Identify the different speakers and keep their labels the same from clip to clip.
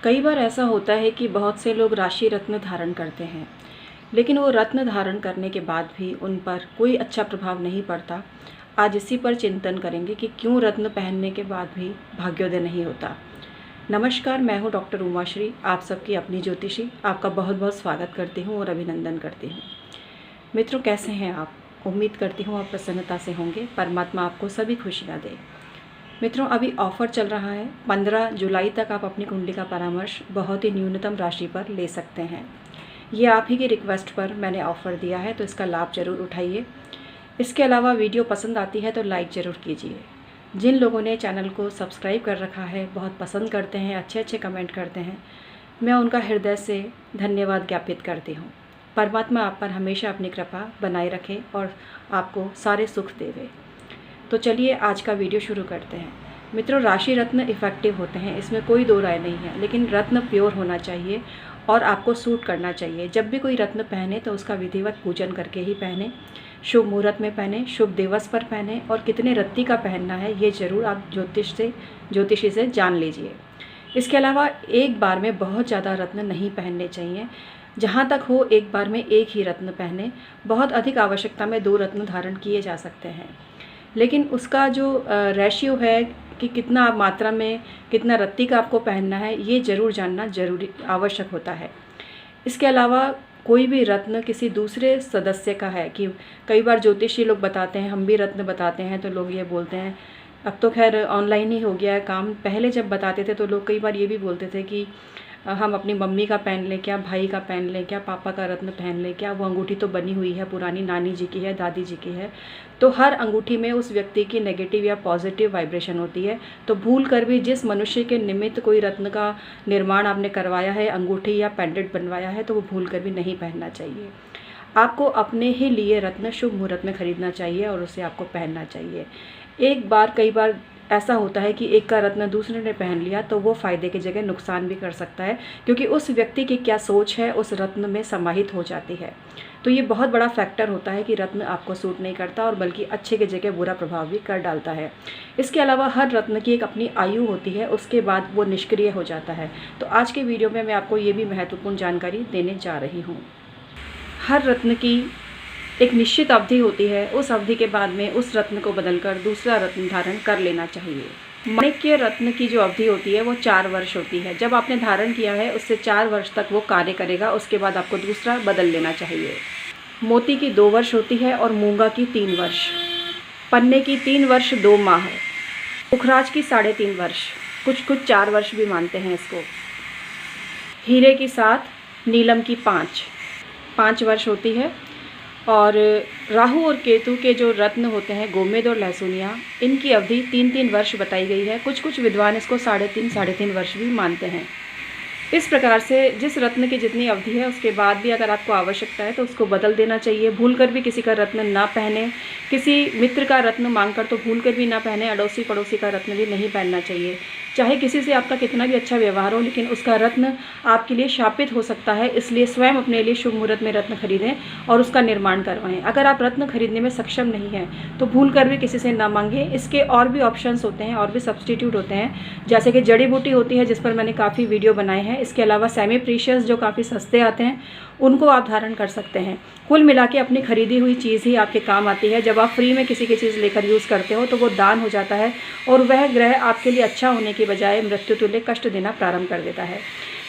Speaker 1: कई बार ऐसा होता है कि बहुत से लोग राशि रत्न धारण करते हैं, लेकिन वो रत्न धारण करने के बाद भी उन पर कोई अच्छा प्रभाव नहीं पड़ता। आज इसी पर चिंतन करेंगे कि क्यों रत्न पहनने के बाद भी भाग्योदय नहीं होता। नमस्कार, मैं हूँ डॉक्टर उमाश्री, आप सबकी अपनी ज्योतिषी। आपका बहुत बहुत स्वागत करती हूँ और अभिनंदन करती हूँ। मित्रों, कैसे हैं आप? उम्मीद करती हूँ आप प्रसन्नता से होंगे। परमात्मा आपको सभी खुशियाँ दे। मित्रों, अभी ऑफ़र चल रहा है। 15 जुलाई तक आप अपनी कुंडली का परामर्श बहुत ही न्यूनतम राशि पर ले सकते हैं। ये आप ही की रिक्वेस्ट पर मैंने ऑफ़र दिया है, तो इसका लाभ ज़रूर उठाइए। इसके अलावा वीडियो पसंद आती है तो लाइक ज़रूर कीजिए। जिन लोगों ने चैनल को सब्सक्राइब कर रखा है, बहुत पसंद करते हैं, अच्छे अच्छे कमेंट करते हैं, मैं उनका हृदय से धन्यवाद ज्ञापित करती हूँ। परमात्मा आप पर हमेशा अपनी कृपा बनाए रखे और आपको सारे सुख देवे। तो चलिए आज का वीडियो शुरू करते हैं। मित्रों, राशि रत्न इफ़ेक्टिव होते हैं, इसमें कोई दो राय नहीं है, लेकिन रत्न प्योर होना चाहिए और आपको सूट करना चाहिए। जब भी कोई रत्न पहने तो उसका विधिवत पूजन करके ही पहने, शुभ मुहूर्त में पहने, शुभ दिवस पर पहने और कितने रत्ती का पहनना है ये ज़रूर आप ज्योतिषी से जान लीजिए। इसके अलावा एक बार में बहुत ज़्यादा रत्न नहीं पहनने चाहिए। जहाँ तक हो एक बार में एक ही रत्न पहने। बहुत अधिक आवश्यकता में 2 रत्न धारण किए जा सकते हैं, लेकिन उसका जो रेशियो है कि कितना मात्रा में कितना रत्ती का आपको पहनना है, ये ज़रूर जानना आवश्यक होता है। इसके अलावा कोई भी रत्न किसी दूसरे सदस्य का है कि कई बार ज्योतिषी लोग बताते हैं, हम भी रत्न बताते हैं तो लोग ये बोलते हैं, अब तो खैर ऑनलाइन ही हो गया है काम। पहले जब बताते थे तो लोग कई बार ये भी बोलते थे कि हम अपनी मम्मी का पहन लें क्या, भाई का पहन लें क्या, पापा का रत्न पहन लें क्या, वो अंगूठी तो बनी हुई है, पुरानी नानी जी की है, दादी जी की है। तो हर अंगूठी में उस व्यक्ति की नेगेटिव या पॉजिटिव वाइब्रेशन होती है। तो भूल कर भी जिस मनुष्य के निमित्त कोई रत्न का निर्माण आपने करवाया है, अंगूठी या पेंडेंट बनवाया है, तो वो भूल कर भी नहीं पहनना चाहिए। आपको अपने ही लिए रत्न शुभ मुहूर्त में खरीदना चाहिए और उसे आपको पहनना चाहिए। कई बार ऐसा होता है कि एक का रत्न दूसरे ने पहन लिया तो वो फ़ायदे की जगह नुकसान भी कर सकता है, क्योंकि उस व्यक्ति की क्या सोच है उस रत्न में समाहित हो जाती है। तो ये बहुत बड़ा फैक्टर होता है कि रत्न आपको सूट नहीं करता और बल्कि अच्छे की जगह बुरा प्रभाव भी कर डालता है। इसके अलावा हर रत्न की एक अपनी आयु होती है, उसके बाद वो निष्क्रिय हो जाता है। तो आज के वीडियो में मैं आपको ये भी महत्वपूर्ण जानकारी देने जा रही हूँ। हर रत्न की एक निश्चित अवधि होती है, उस अवधि के बाद में उस रत्न को बदलकर दूसरा रत्न धारण कर लेना चाहिए। माणिक्य रत्न की जो अवधि होती है वो 4 वर्ष होती है। जब आपने धारण किया है उससे 4 वर्ष तक वो कार्य करेगा, उसके बाद आपको दूसरा बदल लेना चाहिए। मोती की 2 वर्ष होती है और मूंगा की 3 वर्ष, पन्ने की 3 वर्ष 2 माह, पुखराज की 3.5 वर्ष, कुछ 4 वर्ष भी मानते हैं इसको। हीरे की 7, नीलम की 5 वर्ष होती है। और राहु और केतु के जो रत्न होते हैं, गोमेद और लहसुनिया, इनकी अवधि 3-3 वर्ष बताई गई है। कुछ विद्वान इसको 3.5 वर्ष भी मानते हैं। इस प्रकार से जिस रत्न की जितनी अवधि है उसके बाद भी अगर आपको आवश्यकता है तो उसको बदल देना चाहिए। भूल कर भी किसी का रत्न ना पहने, किसी मित्र का रत्न मांगकर तो भूल कर भी ना पहने, अड़ोसी पड़ोसी का रत्न भी नहीं पहनना चाहिए। चाहे किसी से आपका कितना भी अच्छा व्यवहार हो, लेकिन उसका रत्न आपके लिए शापित हो सकता है, इसलिए स्वयं अपने लिए शुभ मुहूर्त में रत्न खरीदें और उसका निर्माण करवाएं। अगर आप रत्न खरीदने में सक्षम नहीं हैं तो भूल कर भी किसी से ना मांगें। इसके और भी ऑप्शंस होते हैं और भी सब्सटीट्यूट होते हैं, जैसे कि जड़ी बूटी होती है, जिस पर मैंने काफ़ी वीडियो बनाए हैं। इसके अलावा सेमी प्रीशियस जो काफ़ी सस्ते आते हैं, उनको आप धारण कर सकते हैं। कुल मिला के अपनी खरीदी हुई चीज़ ही आपके काम आती है। जब आप फ्री में किसी की चीज़ लेकर यूज़ करते हो तो वो दान हो जाता है और वह ग्रह आपके लिए अच्छा होने की बजाय मृत्यु तुल्य कष्ट देना प्रारंभ कर देता है।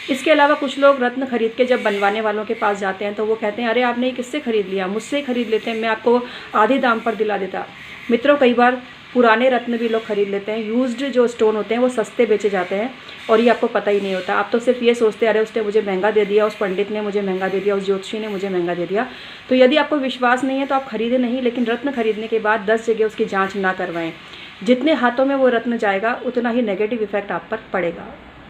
Speaker 1: इसके अलावा कुछ लोग रत्न खरीद के जब बनवाने वालों के पास जाते हैं तो वो कहते हैं, अरे आपने ये किससे खरीद लिया, मुझसे खरीद लेते हैं, मैं आपको आधे दाम पर दिला देता। मित्रों, कई बार पुराने रत्न भी लोग खरीद लेते हैं। यूज्ड जो स्टोन होते हैं वो सस्ते बेचे जाते हैं और ये आपको पता ही नहीं होता। आप तो सिर्फ ये सोचते, अरे उसने मुझे महंगा दे दिया, उस पंडित ने मुझे महंगा दे दिया, उस ज्योतिषी ने मुझे महंगा दे दिया। तो यदि आपको विश्वास नहीं है तो आप खरीदें नहीं, लेकिन रत्न खरीदने के बाद 10 जगह उसकी जाँच ना करवाएं। जितने हाथों में वो रत्न जाएगा उतना ही नेगेटिव इफेक्ट आप पर पड़ेगा।